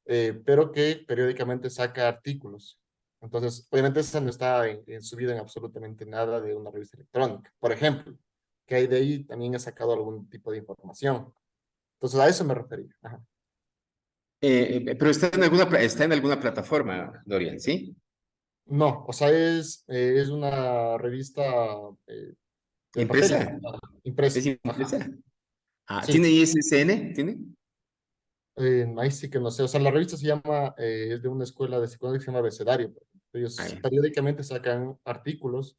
pero que periódicamente saca artículos. Entonces, obviamente esa no está subida en absolutamente nada de una revista electrónica. Por ejemplo, que hay de ahí también he sacado algún tipo de información. Entonces, a eso me refería. Ajá. Pero está en alguna plataforma, Dorian, ¿sí? No, o sea, es una revista eh, de papel, Impresa. impresa. ¿Es Ajá. impresa? Ah, Sí, ¿tiene ISSN? ¿Tiene? ahí sí que no sé. O sea, la revista se llama, es de una escuela de psicología que se llama Abecedario. Ah, Ellos ya. periódicamente sacan artículos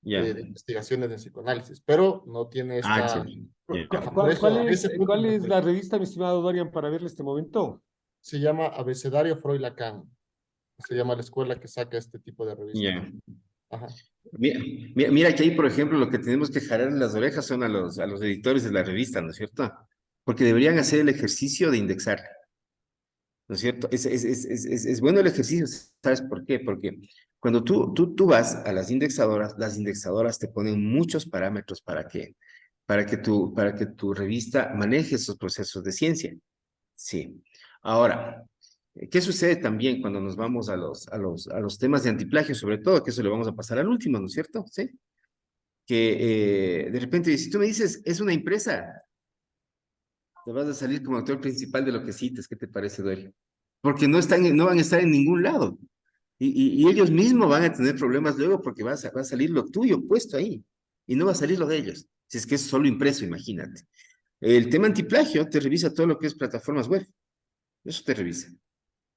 Ya. de investigaciones de psicoanálisis, pero no tiene Ah, esta... chévere. Ya. Ajá, por eso, a ese punto ¿Cuál me es refiero. la revista, mi estimado Dorian, para verle este momento? Se llama Abecedario Freud Lacan. Se llama la escuela que saca este tipo de revistas. Ya. Ajá. Mira que ahí, por ejemplo, lo que tenemos que jalar las orejas son a los editores de la revista, ¿no es cierto? Porque deberían hacer el ejercicio de indexar, ¿no es cierto? Es bueno el ejercicio, ¿sabes por qué? Porque cuando tú vas a las indexadoras te ponen muchos parámetros para que tu revista maneje esos procesos de ciencia. Sí. Ahora, ¿qué sucede también cuando nos vamos a los temas de antiplagio, sobre todo, que eso le vamos a pasar al último, ¿no es cierto? Sí. Que de repente, si tú me dices, es una empresa, te vas a salir como actor principal de lo que cites, ¿qué te parece, Dory? Porque no van a estar en ningún lado. Y ellos mismos van a tener problemas luego porque va a salir lo tuyo puesto ahí y no va a salir lo de ellos. Si es que es solo impreso, imagínate. El tema antiplagio te revisa todo lo que es plataformas web. Eso te revisa.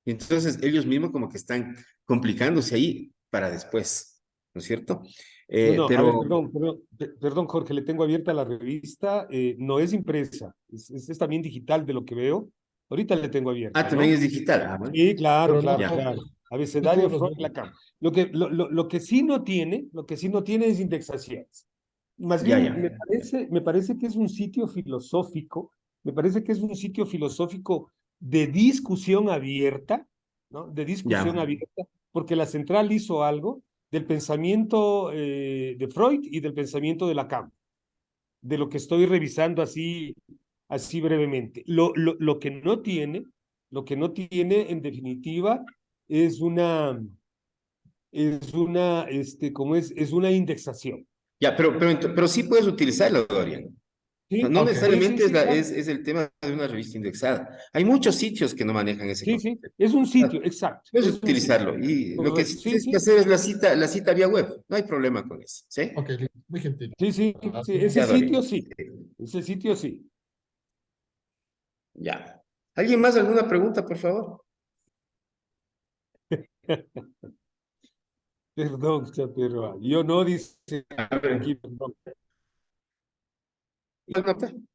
Y entonces ellos mismos como que están complicándose ahí para después, ¿no es cierto? No, no, a ver, Pero, perdón, Jorge, le tengo abierta la revista, no es impresa, es también digital de lo que veo. Ahorita le tengo abierta, también ¿no? es digital. Ah, bueno. Sí, claro, Pero no, claro, Ya, claro. no Abecedario todos los Freud números. Lacan. Lo que sí no tiene, lo que sí no tiene es indexaciones. Más ya, bien, ya. me parece que es un sitio filosófico, me parece que es un sitio filosófico de discusión abierta, ¿no? De discusión Ya. abierta, porque la central hizo algo del pensamiento de Freud y del pensamiento de Lacan, de lo que estoy revisando así brevemente. Lo que no tiene en definitiva es es una indexación. Ya, pero sí puedes utilizarlo, Dorian. No, Sí, no Ok. sí, sí, necesariamente sí, claro. es el tema de una revista indexada. Hay muchos sitios que no manejan ese Sí, sí, concepto. es un Ah, sitio, exacto, puedes es un sitio. utilizarlo. Y lo que Correcto. sí Sí, tienes que sí, hacer es la cita vía web. No hay problema con eso. ¿Sí? Ok, listo. Muy gentil. sí, sí, Ah, sí, ese Ya, sitio Dorian. sí, ese sitio sí. Ya. ¿Alguien más alguna pregunta, por favor? Perdón, pero yo no dice A ver, aquí, perdón. ¿alguna pregunta?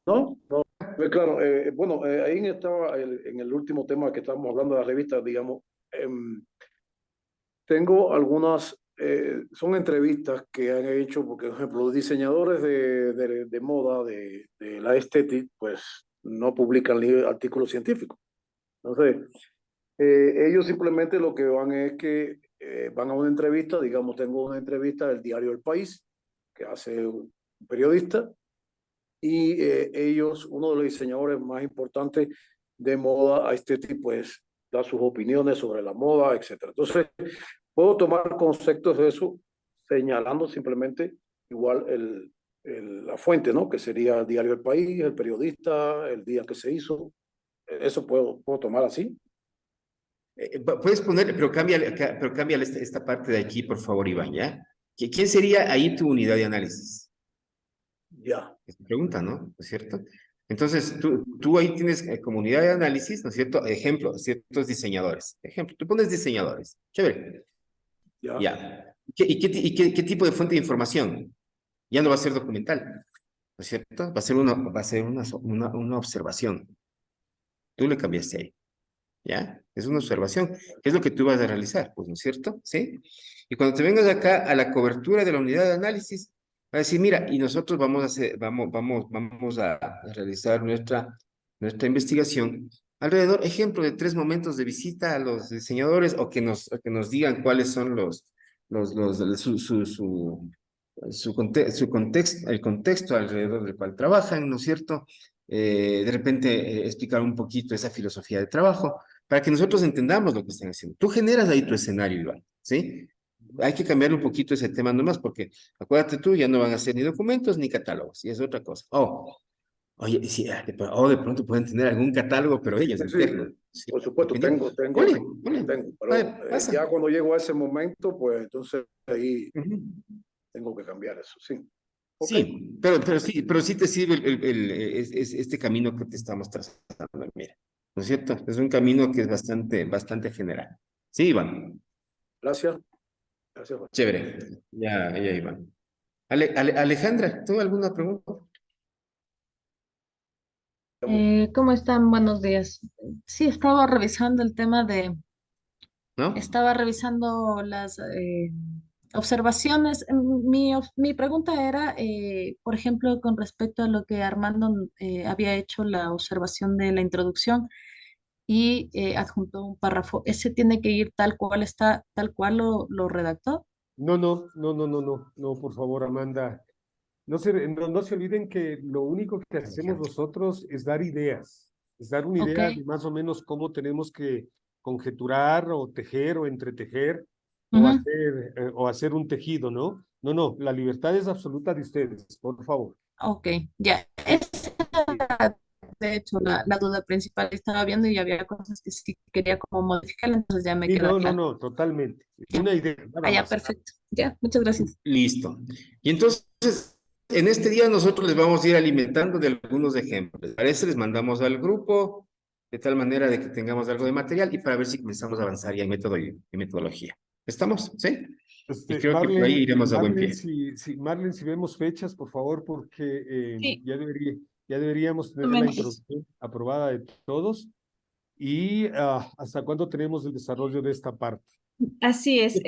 No, no, claro, bueno, ahí estaba en el último tema que estábamos hablando de la revista, digamos, tengo algunas, son entrevistas que han hecho, porque, por ejemplo, los diseñadores de moda, de la estética, pues no publican artículos científicos. Entonces, ellos simplemente lo que van es que van a una entrevista, digamos, tengo una entrevista del diario El País, que hace un periodista, y ellos, uno de los diseñadores más importantes de moda a este tipo, pues da sus opiniones sobre la moda, etcétera. Entonces, puedo tomar conceptos de eso señalando simplemente igual la fuente, ¿no? Que sería el diario El País, el periodista, el día que se hizo. Eso puedo tomar así. Puedes poner, pero cambia esta parte de aquí, por favor, Iván, ¿ya? ¿Quién sería ahí tu unidad de análisis? Ya, Es tu pregunta, ¿no? ¿Es cierto? Entonces, tú ahí tienes comunidad de análisis, ¿no es cierto? Ejemplo, ciertos diseñadores. Ejemplo, tú pones diseñadores. Chévere. ya. Ya. ¿Qué tipo de fuente de información? Ya no va a ser documental, ¿no es cierto? Va a ser una observación. Tú le cambiaste ahí. ¿Ya? Es una observación. ¿Qué es lo que tú vas a realizar? Pues, ¿no es cierto? ¿Sí? Y cuando te vengas acá a la cobertura de la unidad de análisis, va a decir, mira, y nosotros vamos a realizar nuestra investigación alrededor, ejemplo, de 3 momentos de visita a los diseñadores o que nos digan cuáles son su contexto, el contexto alrededor del cual trabajan, ¿no es cierto? De repente explicar un poquito esa filosofía de trabajo para que nosotros entendamos lo que están haciendo. Tú generas ahí tu escenario, Iván, ¿sí? Hay que cambiar un poquito ese tema nomás porque acuérdate tú, ya no van a hacer ni documentos ni catálogos y es otra cosa. Oye, sí, o de pronto pueden tener algún catálogo, pero ellos Sí, internos. Sí, por supuesto, dependiendo. tengo, Ponle. pero Pasa. ya cuando llego a ese momento, pues entonces ahí Ujú. tengo que cambiar eso, sí. Ok, Sí, pero sí te sirve este camino que te estamos trazando, mira, ¿no es cierto? Es un camino que es bastante general. Sí, Iván, gracias. Gracias. chévere. Ya, Iván. Alejandra, ¿tú alguna pregunta? ¿Cómo están? Buenos días. Sí, estaba revisando el tema ¿No? estaba revisando las observaciones. Mi pregunta era, por ejemplo, con respecto a lo que Armando había hecho la observación de la introducción y adjuntó un párrafo. ¿Ese tiene que ir tal cual está, tal cual lo redactó? No, por favor, Amanda. No se olviden que lo único que hacemos nosotros es dar ideas, es dar una Ok, idea de más o menos cómo tenemos que conjeturar o tejer o entretejer ujú, o hacer un tejido, ¿no? No, la libertad es absoluta de ustedes, por favor. ok, ya. Esa Sí. era, de hecho, la duda principal. Estaba viendo y había cosas que sí quería como modificar, entonces ya me Sí, queda claro. totalmente. Ya. Una idea, nada Ah, ya, más. perfecto. Ya, muchas gracias. Listo. Y entonces, en este día nosotros les vamos a ir alimentando de algunos ejemplos. Para eso les mandamos al grupo, de tal manera de que tengamos algo de material y para ver si comenzamos a avanzar ya en método y metodología. ¿Estamos? ¿Sí? Y creo que por ahí iremos a buen pie. Marlene, si vemos fechas, por favor, porque Sí, ya deberíamos más o tener la menos. introducción aprobada de todos. ¿Y hasta cuándo tenemos el desarrollo de esta parte? Así es.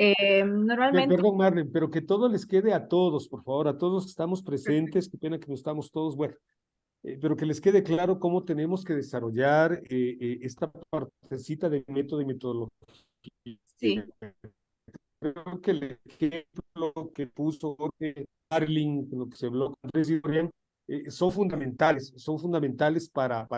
Normalmente, Perdón, Marlene, pero que todo les quede a todos, por favor, a todos que estamos presentes, qué pena que no estamos todos, bueno, pero que les quede claro cómo tenemos que desarrollar esta partecita de método y metodología. sí. Creo que el ejemplo que puso Jorge Arling, lo que se habló con Andrés y Brian, son fundamentales para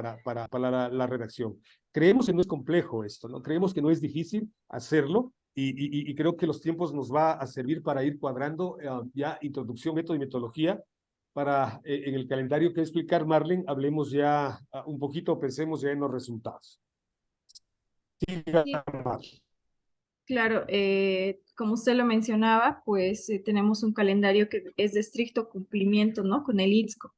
la redacción. Creemos que no es complejo esto, ¿no? Creemos que no es difícil hacerlo y creo que los tiempos nos va a servir para ir cuadrando ya introducción, método y metodología para en el calendario que explicar Marlene, hablemos ya un poquito, pensemos ya en los resultados. Siga, Sí, Marlene. claro, como usted lo mencionaba, pues tenemos un calendario que es de estricto cumplimiento, ¿no? Con el ITSCO.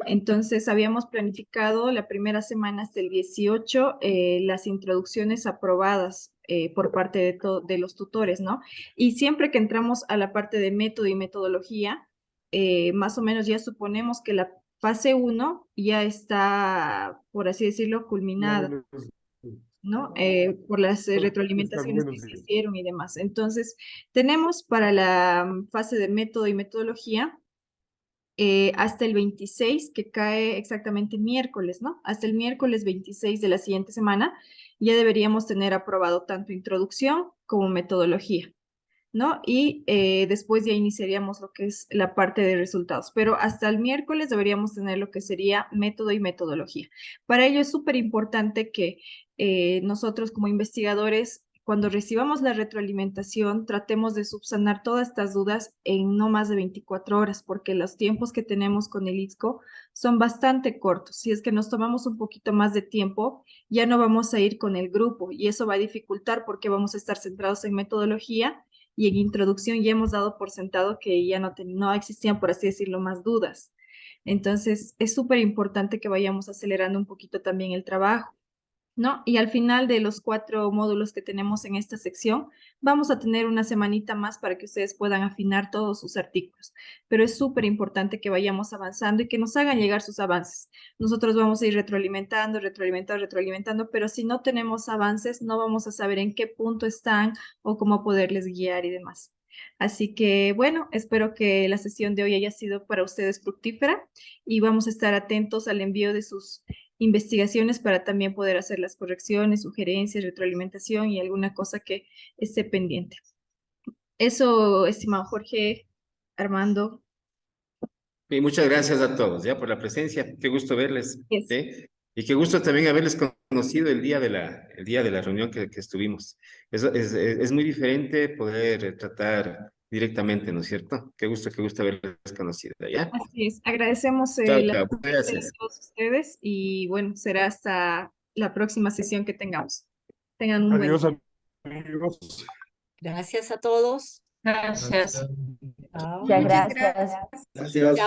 Entonces, habíamos planificado la primera semana hasta el 18 las introducciones aprobadas por parte de los tutores, ¿no? Y siempre que entramos a la parte de método y metodología, más o menos ya suponemos que la fase uno ya está, por así decirlo, Ya, culminada. bueno, ¿No? Por las están retroalimentaciones que buenos se días. hicieron y demás. Entonces, tenemos para la fase de método y metodología hasta el 26, que cae exactamente miércoles, ¿no? Hasta el miércoles 26 de la siguiente semana ya deberíamos tener aprobado tanto introducción como metodología. ¿No? Y después ya iniciaríamos lo que es la parte de resultados. Pero hasta el miércoles deberíamos tener lo que sería método y metodología. Para ello es súper importante que nosotros como investigadores, cuando recibamos la retroalimentación, tratemos de subsanar todas estas dudas en no más de 24 horas, porque los tiempos que tenemos con el ITSCO son bastante cortos. Si es que nos tomamos un poquito más de tiempo, ya no vamos a ir con el grupo y eso va a dificultar porque vamos a estar centrados en metodología y en introducción ya hemos dado por sentado que ya no existían, por así decirlo, más dudas. Entonces, es súper importante que vayamos acelerando un poquito también el trabajo, ¿no? Y al final de los 4 módulos que tenemos en esta sección, vamos a tener una semanita más para que ustedes puedan afinar todos sus artículos. Pero es súper importante que vayamos avanzando y que nos hagan llegar sus avances. Nosotros vamos a ir retroalimentando, pero si no tenemos avances, no vamos a saber en qué punto están o cómo poderles guiar y demás. Así que bueno, espero que la sesión de hoy haya sido para ustedes fructífera y vamos a estar atentos al envío de sus investigaciones para también poder hacer las correcciones, sugerencias, retroalimentación y alguna cosa que esté pendiente. Eso, estimado Jorge, Armando. Y muchas gracias a todos ya por la presencia. Qué gusto verles. Yes. ¿Sí? Y qué gusto también haberles conocido el día de la reunión que estuvimos. Es muy diferente poder tratar directamente, ¿no es cierto? Qué gusto haberles conocido, ¿ya? Así es. Agradecemos Chao, la chao. presencia de Gracias. todos ustedes y bueno, será hasta la próxima sesión que tengamos. Tengan un buen Adiós, día. amigos. Gracias a todos. Gracias. Chao. Muchas gracias. Gracias. Chao.